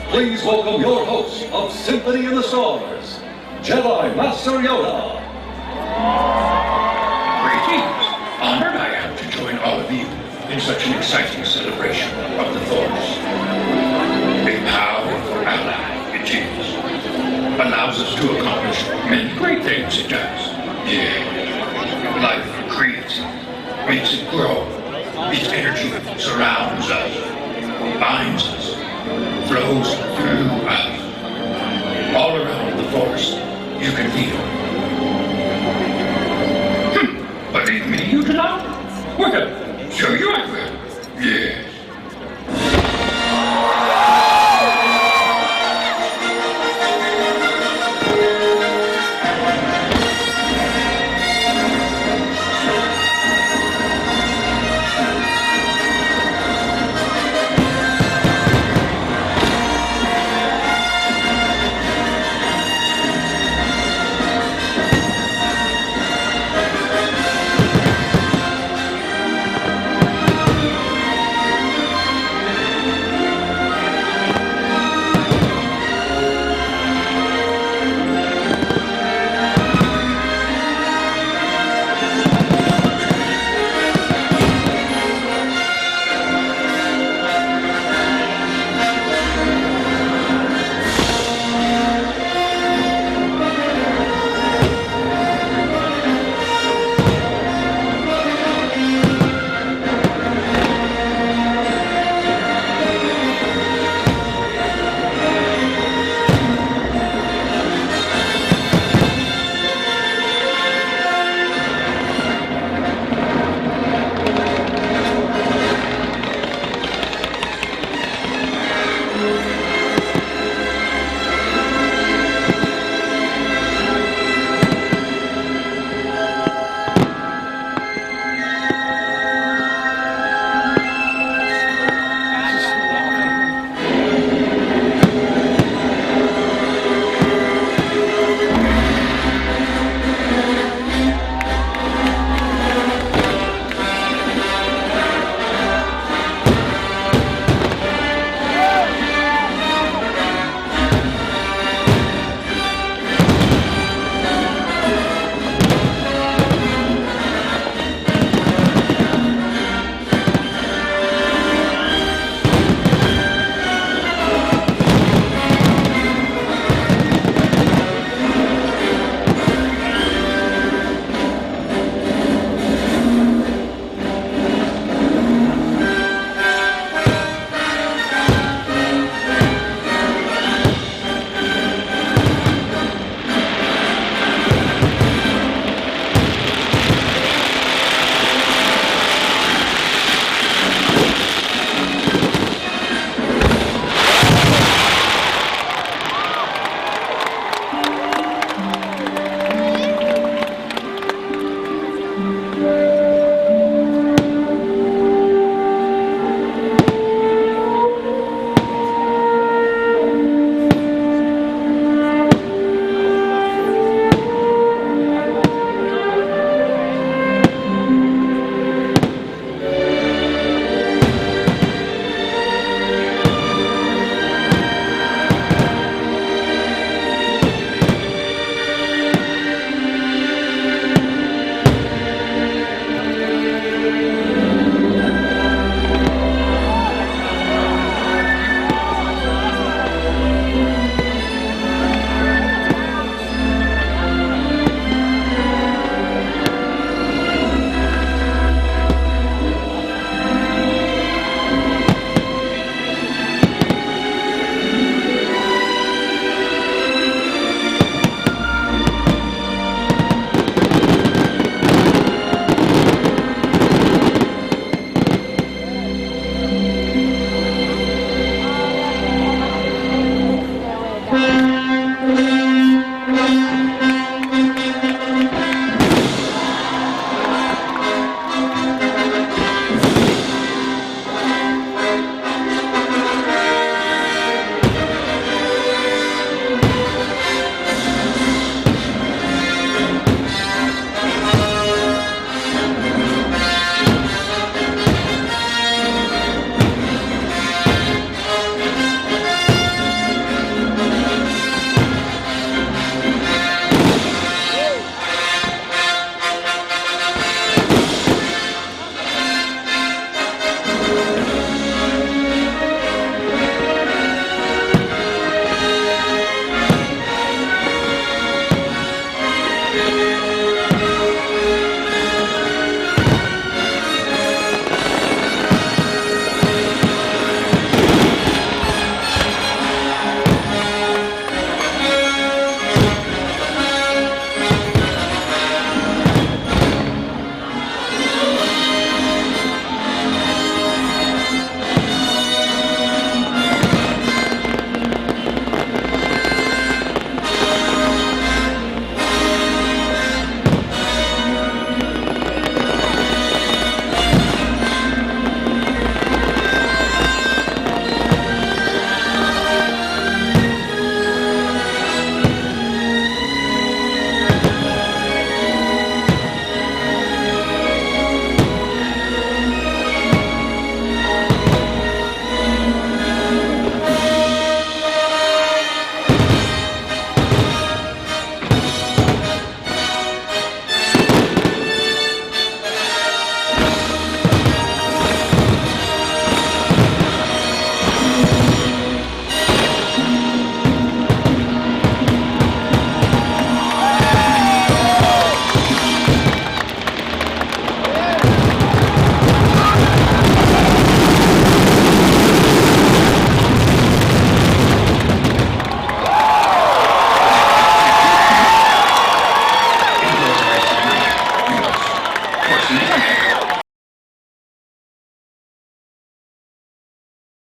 please welcome your host of Symphony in the Stars, Jedi Master Yoda. Greetings. Honored I am to join all of you in such an exciting celebration of the Force. A powerful ally it is. Allows us to accomplish many great things it does. Yeah. Life creates it, makes it grow. Its energy surrounds us, binds us, flows through us. All around the Force, you can feel. Believe me, you do not? We're going to show you